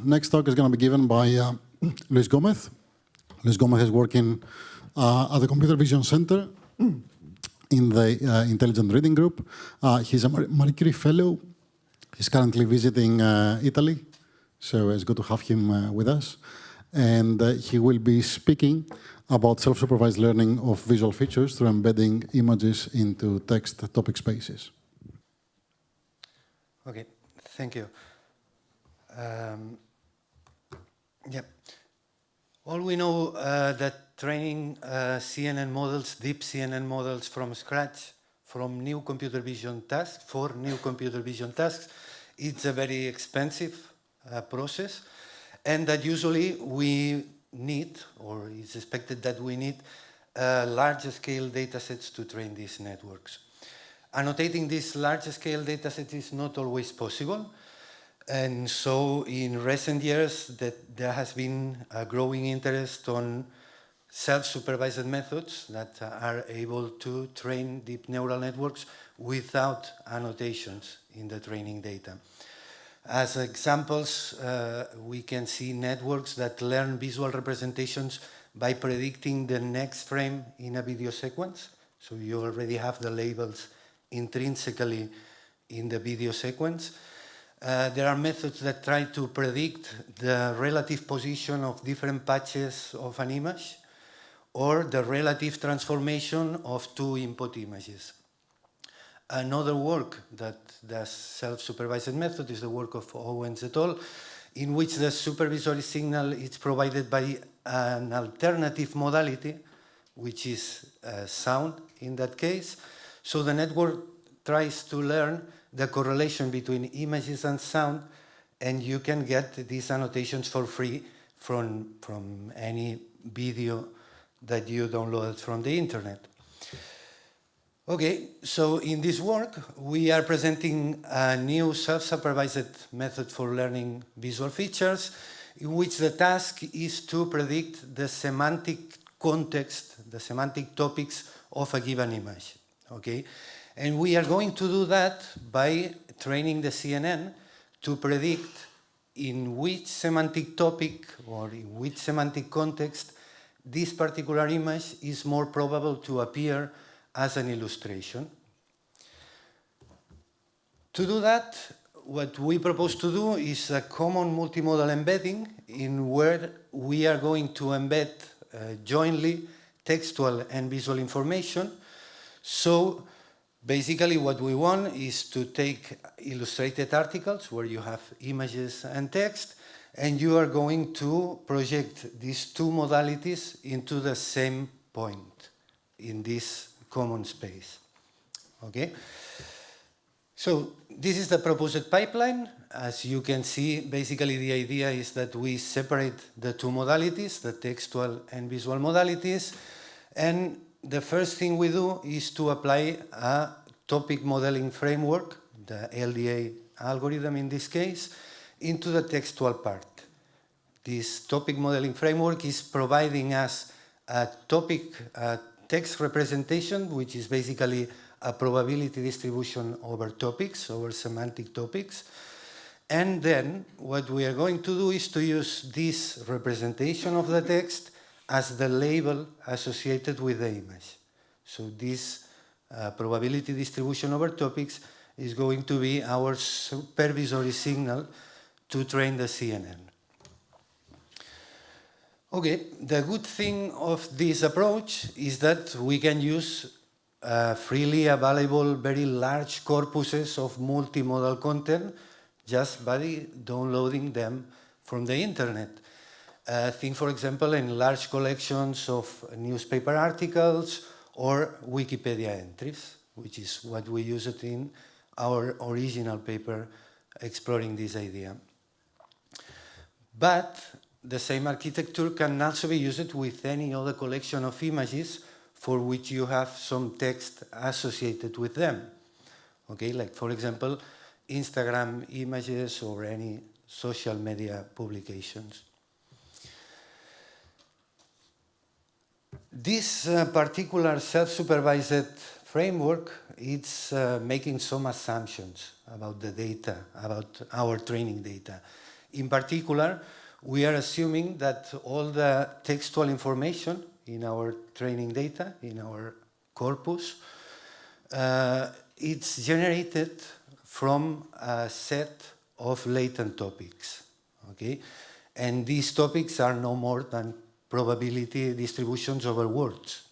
next talk is going to be given by Lluis Gómez. Lluis Gómez is working at the Computer Vision Center in the Intelligent Reading Group. He's a Marie Curie Fellow. He's currently visiting Italy, so it's good to have him with us. And he will be speaking about self-supervised learning of visual features through embedding images into text topic spaces. Okay, thank you. Yeah. All we know that training CNN models, deep CNN models from scratch, from new computer vision tasks, for new computer vision tasks, it's a very expensive process, and that usually we need, or it's expected that we need, large-scale datasets to train these networks. Annotating these large-scale datasets is not always possible, and so in recent years there has been a growing interest on self-supervised methods that are able to train deep neural networks without annotations in the training data. As examples, we can see networks that learn visual representations by predicting the next frame in a video sequence. So you already have the labels intrinsically in the video sequence. There are methods that try to predict the relative position of different patches of an image or the relative transformation of two input images. Another work that does self-supervised method is the work of Owens et al., in which the supervisory signal is provided by an alternative modality, which is sound in that case. So the network tries to learn the correlation between images and sound, and you can get these annotations for free from any video that you download from the internet. Okay, so in this work, we are presenting a new self-supervised method for learning visual features, in which the task is to predict the semantic context, the semantic topics of a given image. Okay, and we are going to do that by training the CNN to predict in which semantic topic or in which semantic context this particular image is more probable to appear as an illustration. To do that, what we propose to do is a common multimodal embedding in where we are going to embed jointly textual and visual information. So basically what we want is to take illustrated articles where you have images and text, and you are going to project these two modalities into the same point in this common space. Okay? So this is the proposed pipeline. As you can see, basically the idea is that we separate the two modalities, the textual and visual modalities, and the first thing we do is to apply a topic modeling framework, the LDA algorithm in this case, into the textual part. This topic modeling framework is providing us a text representation, which is basically a probability distribution over topics, over semantic topics. And then what we are going to do is to use this representation of the text as the label associated with the image. So this probability distribution over topics is going to be our supervisory signal to train the CNN. Okay, the good thing of this approach is that we can use freely available, very large corpuses of multimodal content just by downloading them from the internet. Think, for example, in large collections of newspaper articles or Wikipedia entries, which is what we used in our original paper exploring this idea. But the same architecture can also be used with any other collection of images for which you have some text associated with them. Okay, like for example, Instagram images or any social media publications. This particular self-supervised framework, it's making some assumptions about the data, about our training data. In particular, we are assuming that all the textual information in our training data, in our corpus, it's generated from a set of latent topics, okay? And these topics are no more than probability distributions over words.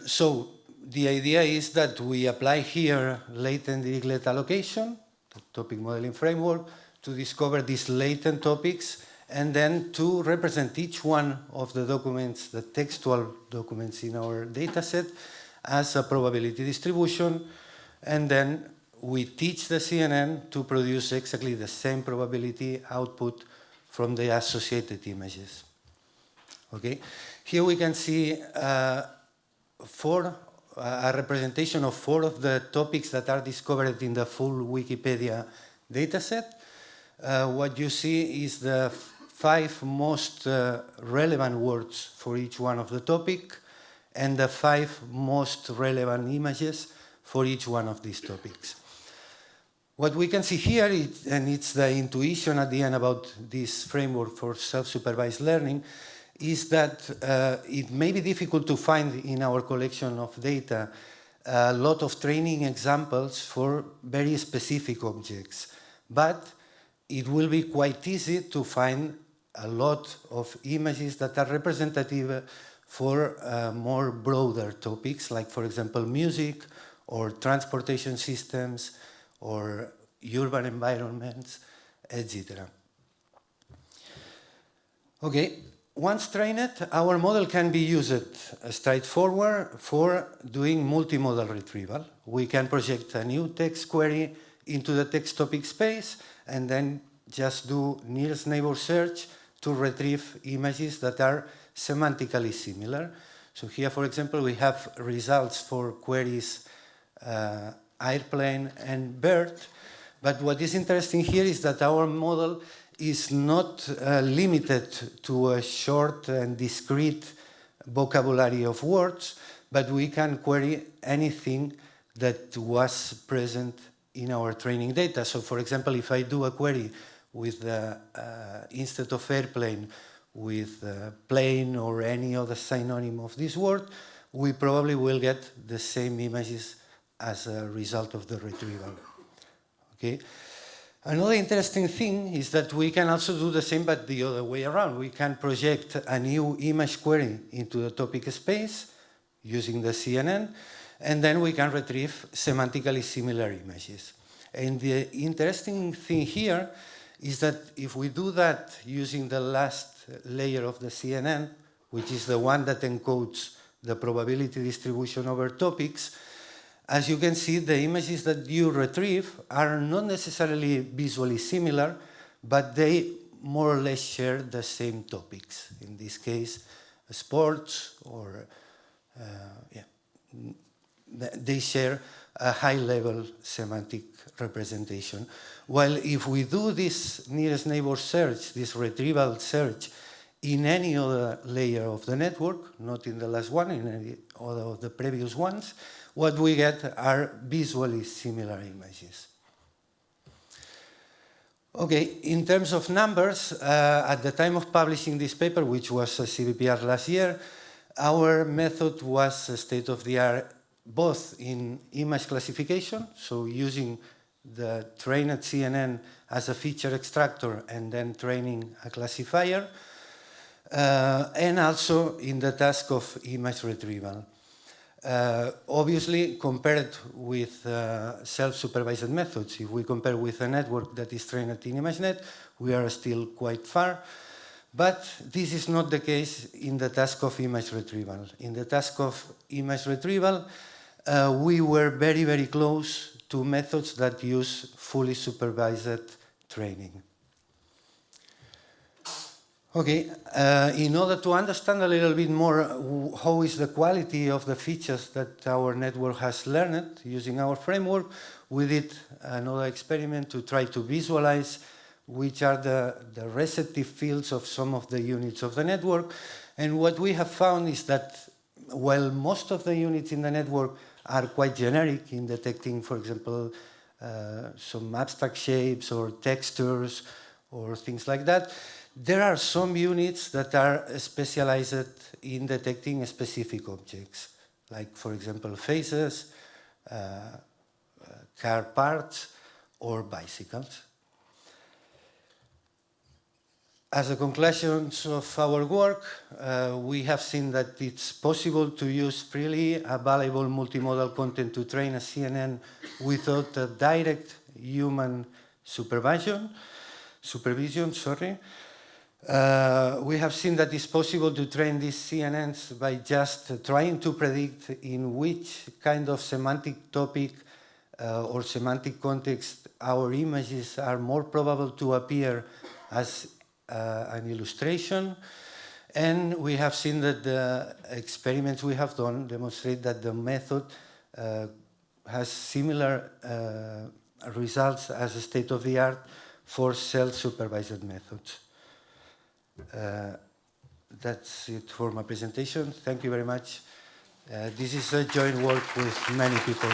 So the idea is that we apply here latent Dirichlet allocation, the topic modeling framework, to discover these latent topics and then to represent each one of the documents, the textual documents in our dataset, as a probability distribution, and then we teach the CNN to produce exactly the same probability output from the associated images. Okay, here we can see a representation of 4 of the topics that are discovered in the full Wikipedia dataset. What you see is the 5 most relevant words for each one of the topic and the 5 most relevant images for each one of these topics. What we can see here, and it's the intuition at the end about this framework for self-supervised learning, is that it may be difficult to find in our collection of data a lot of training examples for very specific objects, but it will be quite easy to find a lot of images that are representative for more broader topics, like, for example, music or transportation systems or urban environments, etc. Okay, once trained, our model can be used straightforward for doing multimodal retrieval. We can project a new text query into the text topic space and then just do nearest neighbor search to retrieve images that are semantically similar. So here, for example, we have results for queries airplane and bird. But what is interesting here is that our model is not limited to a short and discrete vocabulary of words, but we can query anything that was present in our training data. So, for example, if I do a query with instead of airplane, with plane or any other synonym of this word, we probably will get the same images as a result of the retrieval. Okay. Another interesting thing is that we can also do the same, but the other way around. We can project a new image query into the topic space using the CNN, and then we can retrieve semantically similar images. And the interesting thing here is that if we do that using the last layer of the CNN, which is the one that encodes the probability distribution over topics, as you can see, the images that you retrieve are not necessarily visually similar, but they more or less share the same topics. In this case, sports, or they share a high-level semantic representation. While if we do this nearest neighbor search, this retrieval search, in any other layer of the network, not in the last one, in any other of the previous ones, what we get are visually similar images. Okay, in terms of numbers, at the time of publishing this paper, which was a CVPR last year, our method was state-of-the-art both in image classification, so using the trained CNN as a feature extractor and then training a classifier, and also in the task of image retrieval. Obviously, compared with self-supervised methods, if we compare with a network that is trained in Imagenet, we are still quite far. But this is not the case in the task of image retrieval. In the task of image retrieval, we were very, very close to methods that use fully supervised training. Okay, in order to understand a little bit more how is the quality of the features that our network has learned using our framework, we did another experiment to try to visualize which are the receptive fields of some of the units of the network. And what we have found is that while most of the units in the network are quite generic in detecting, for example, some abstract shapes or textures or things like that. There are some units that are specialized in detecting specific objects, like, for example, faces, car parts, or bicycles. As a conclusion of our work, we have seen that it's possible to use freely available multimodal content to train a CNN without a direct human supervision. We have seen that it's possible to train these CNNs by just trying to predict in which kind of semantic topic or semantic context our images are more probable to appear as an illustration. And we have seen that the experiments we have done demonstrate that the method has similar results as a state-of-the-art for self-supervised methods. That's it for my presentation. Thank you very much. This is a joint work with many people.